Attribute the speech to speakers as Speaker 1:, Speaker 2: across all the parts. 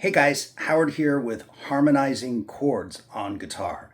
Speaker 1: Hey guys, Howard here with Harmonizing chords on guitar.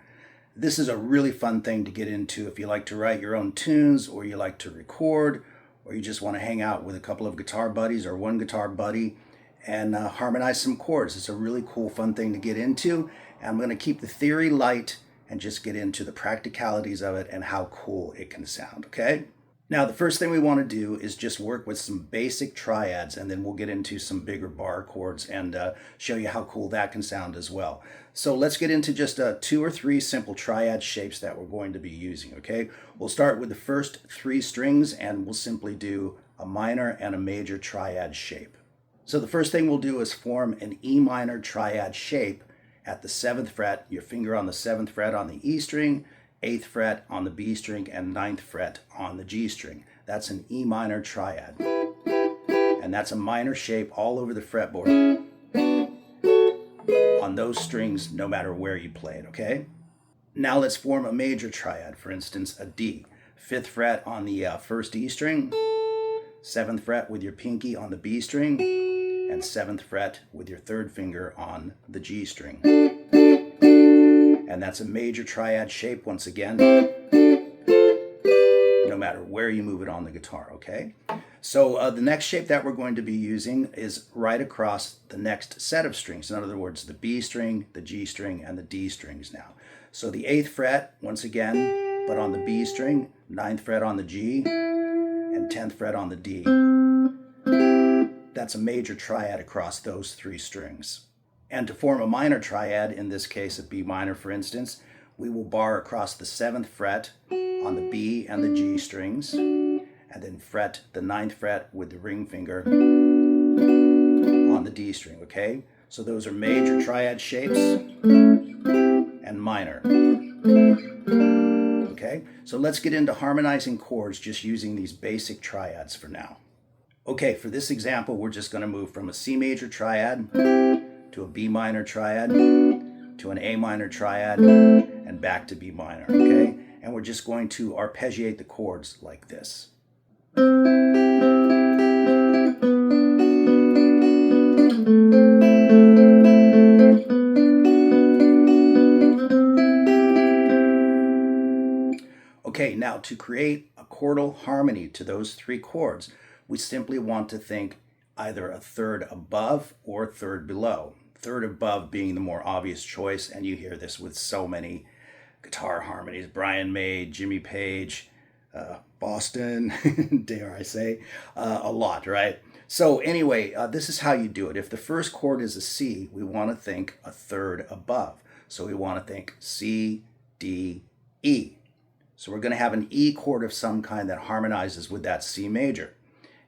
Speaker 1: This is a really fun thing to get into if you like to write your own tunes, or you like to record, or you just want to hang out with a couple of guitar buddies or one guitar buddy and harmonize some chords. It's a really cool, fun thing to get into. And I'm going to keep the theory light and just get into the practicalities of it and how cool it can sound, okay? Now, the first thing we want to do is just work with some basic triads, and then we'll get into some bigger bar chords and show you how cool that can sound as well. So let's get into just 2 or 3 simple triad shapes that we're going to be using, okay? We'll start with the first 3 strings, and we'll simply do a minor and a major triad shape. So the first thing we'll do is form an E minor triad shape at the 7th fret, your finger on the 7th fret on the E string, 8th fret on the B string, and 9th fret on the G string. That's an E minor triad. And that's a minor shape all over the fretboard on those strings, no matter where you play it, okay? Now let's form a major triad, for instance, a D. 5th fret on the 1st E string, 7th fret with your pinky on the B string, and 7th fret with your 3rd finger on the G string. And that's a major triad shape once again, no matter where you move it on the guitar, okay? So the next shape that we're going to be using is right across the next set of strings. In other words, the B string, the G string, and the D strings now. So the 8th fret, once again, but on the B string, 9th fret on the G, and 10th fret on the D. That's a major triad across those 3 strings. And to form a minor triad, in this case a B minor for instance, we will bar across the 7th fret on the B and the G strings, and then fret the 9th fret with the ring finger on the D string, okay? So those are major triad shapes and minor. Okay, so let's get into harmonizing chords just using these basic triads for now. Okay, for this example, we're just going to move from a C major triad to a B minor triad, to an A minor triad, and back to B minor, okay? And we're just going to arpeggiate the chords like this. Okay, now to create a chordal harmony to those 3 chords, we simply want to think either a third above or a third below. Third above being the more obvious choice, and you hear this with so many guitar harmonies. Brian May, Jimmy Page, Boston, dare I say, a lot, right? So anyway, this is how you do it. If the first chord is a C, we want to think a third above. So we want to think C, D, E. So we're going to have an E chord of some kind that harmonizes with that C major.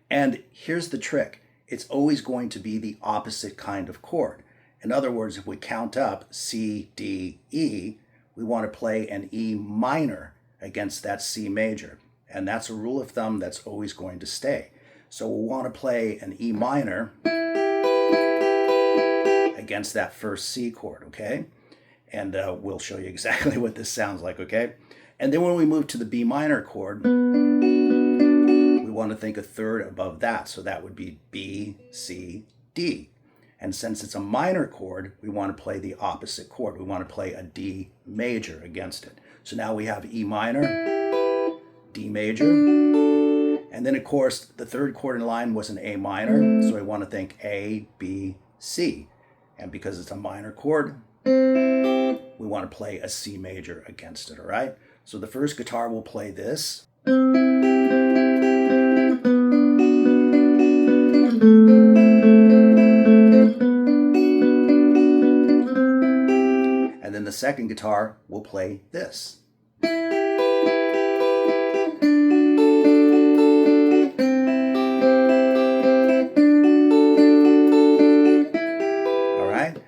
Speaker 1: And here's the trick. It's always going to be the opposite kind of chord. In other words, if we count up C, D, E, we want to play an E minor against that C major. And that's a rule of thumb that's always going to stay. So we'll want to play an E minor against that first C chord, okay? And we'll show you exactly what this sounds like, okay? And then when we move to the B minor chord, we want to think a third above that. So that would be B, C, D. And since it's a minor chord, we want to play the opposite chord. We want to play a D major against it. So now we have E minor, D major, and then of course the 3rd chord in line was an A minor, so we want to think A, B, C. And because it's a minor chord, we want to play a C major against it, all right? So the first guitar will play this. And then the second guitar will play this. All right,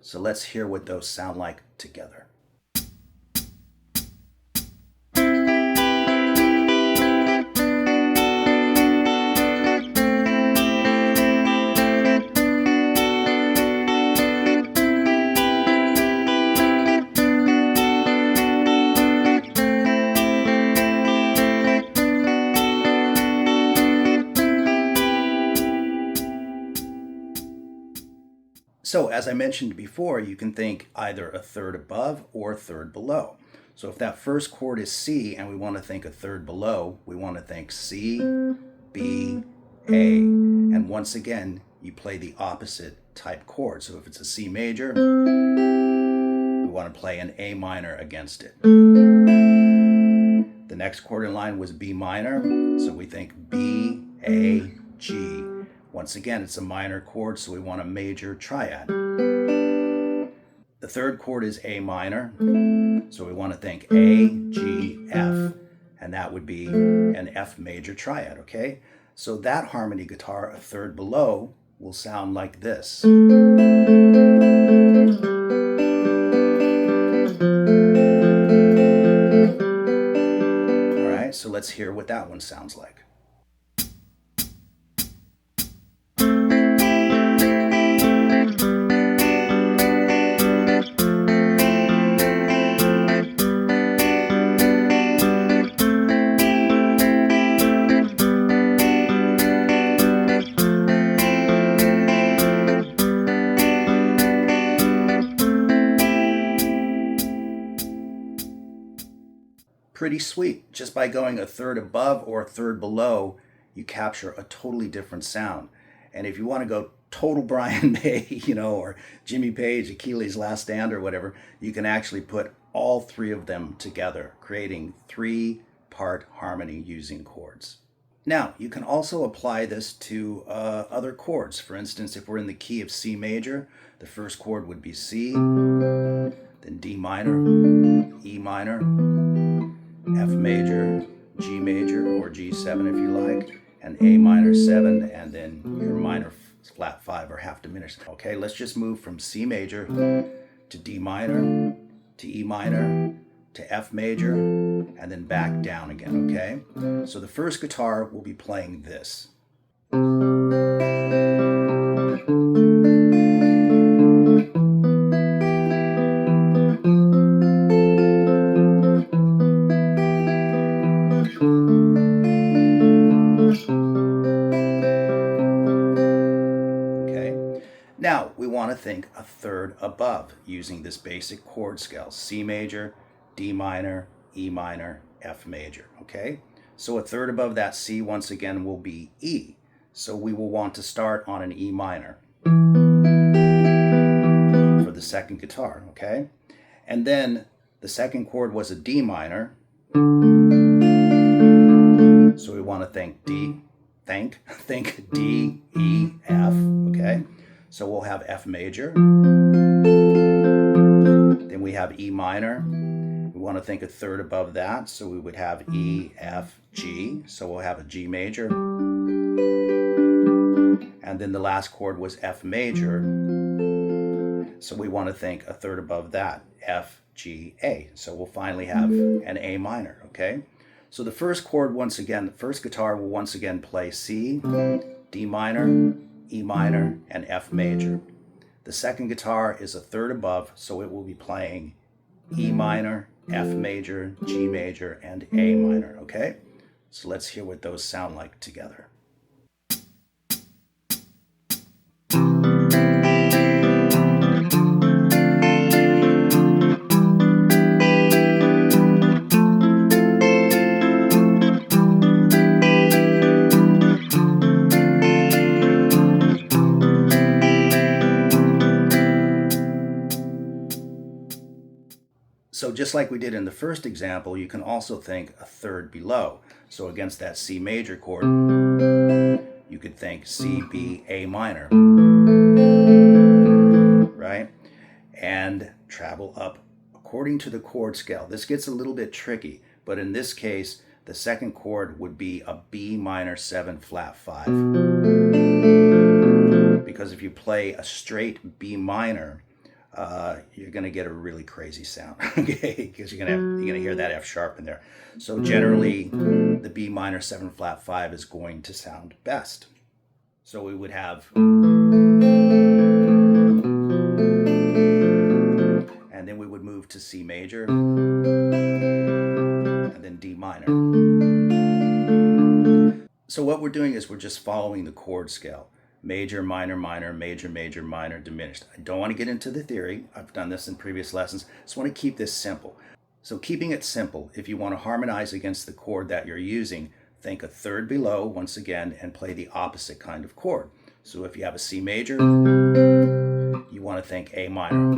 Speaker 1: so let's hear what those sound like together. So as I mentioned before, you can think either a third above or a third below. So if that first chord is C and we want to think a third below, we want to think C, B, A. And once again, you play the opposite type chord. So if it's a C major, we want to play an A minor against it. The next chord in line was B minor, so we think B, A, G. Once again, it's a minor chord, so we want a major triad. The third chord is A minor, so we want to think A, G, F, and that would be an F major triad, okay? So that harmony guitar, a third below, will sound like this. All right, so let's hear what that one sounds like. Pretty sweet. Just by going a third above or a third below, you capture a totally different sound. And if you want to go total Brian May, or Jimmy Page, Achilles' Last Stand or whatever, you can actually put all three of them together, creating three-part harmony using chords. Now, you can also apply this to other chords. For instance, if we're in the key of C major, the first chord would be C, then D minor, E minor, F major, G major, or G7 if you like, and A minor 7, and then your minor flat 5 or half diminished. Okay, let's just move from C major to D minor, to E minor, to F major, and then back down again, okay? So the first guitar will be playing this. Now, we want to think a third above using this basic chord scale, C major, D minor, E minor, F major, okay? So a third above that C, once again, will be E. So we will want to start on an E minor for the second guitar, okay? And then the second chord was a D minor. So we want to think D, think D, E, F, okay? So we'll have F major, then we have E minor. We want to think a third above that, so we would have E, F, G, so we'll have a G major. And then the last chord was F major, so we want to think a third above that, F, G, A. So we'll finally have an A minor, okay? So the first chord, once again, the first guitar will once again play C, D minor, E minor, and F major. The second guitar is a third above, so it will be playing E minor, F major, G major, and A minor, okay? So let's hear what those sound like together. So just like we did in the first example, you can also think a third below. So against that C major chord, you could think C, B, A minor, right? And travel up according to the chord scale. This gets a little bit tricky, but in this case, the second chord would be a B minor 7 flat 5. Because if you play a straight B minor, you're going to get a really crazy sound, okay? Because you're going to hear that F sharp in there. So generally, the B minor 7 flat 5 is going to sound best. So we would have, and then we would move to C major, and then D minor. So what we're doing is we're just following the chord scale. major, minor, minor, major, major, minor, diminished. I don't want to get into the theory. I've done this in previous lessons. I just want to keep this simple. So keeping it simple, if you want to harmonize against the chord that you're using, think a third below once again and play the opposite kind of chord. So if you have a C major, you want to think A minor.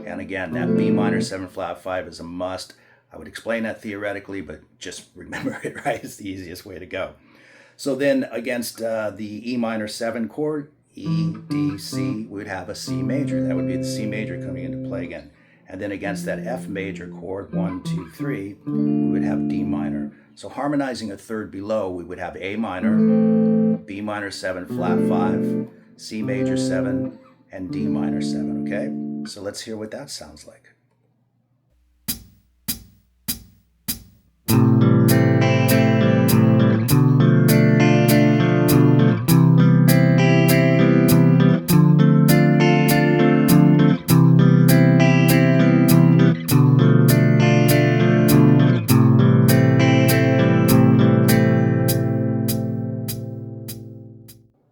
Speaker 1: And again, that B minor 7 flat 5 is a must. I would explain that theoretically, but just remember it, right? It's the easiest way to go. So then against the E minor 7 chord, E, D, C, we would have a C major. That would be the C major coming into play again. And then against that F major chord, 1, 2, 3, we would have D minor. So harmonizing a third below, we would have A minor, B minor 7 flat 5, C major 7, and D minor 7, okay? So let's hear what that sounds like.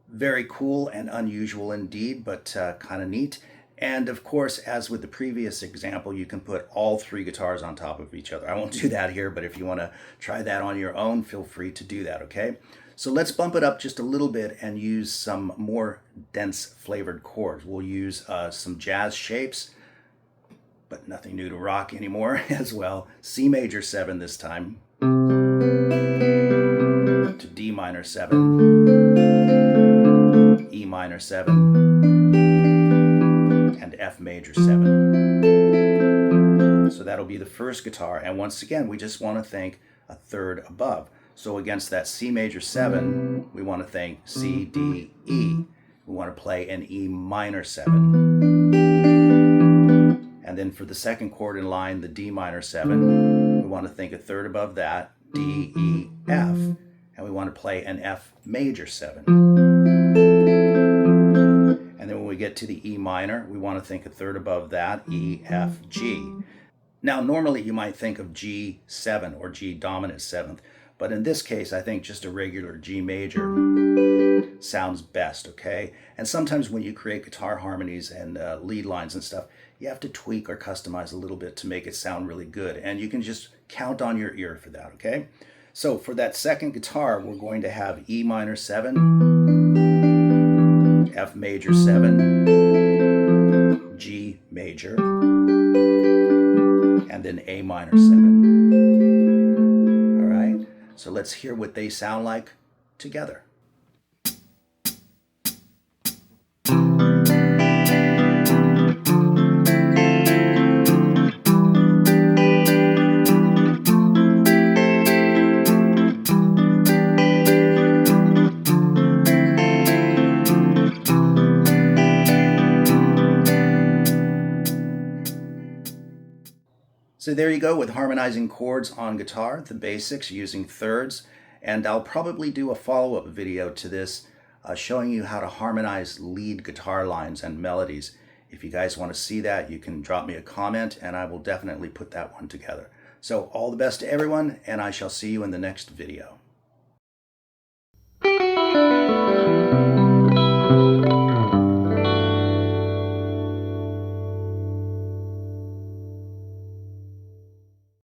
Speaker 1: Very cool and unusual indeed, but kind of neat. And of course, as with the previous example, you can put all three guitars on top of each other. I won't do that here, but if you want to try that on your own, feel free to do that, okay? So let's bump it up just a little bit and use some more dense flavored chords. We'll use some jazz shapes, but nothing new to rock anymore as well. C major 7 this time to D minor 7, E minor 7, and F major 7. So that'll be the first guitar. And once again, we just want to think a third above. So against that C major 7, we want to think C, D, E. We want to play an E minor 7. And then for the second chord in line, the D minor 7, we want to think a third above that, D, E, F. And we want to play an F major 7. And then when we get to the E minor, we want to think a third above that, E, F, G. Now, normally you might think of G7 or G dominant 7th, but in this case, I think just a regular G major sounds best, okay? And sometimes when you create guitar harmonies and lead lines and stuff, you have to tweak or customize a little bit to make it sound really good. And you can just count on your ear for that, okay? So for that second guitar, we're going to have E minor 7, F major 7, G major, and then A minor 7. All right, so let's hear what they sound like together. So there you go with harmonizing chords on guitar, the basics using thirds, and I'll probably do a follow-up video to this showing you how to harmonize lead guitar lines and melodies. If you guys want to see that, you can drop me a comment and I will definitely put that one together. So all the best to everyone, and I shall see you in the next video.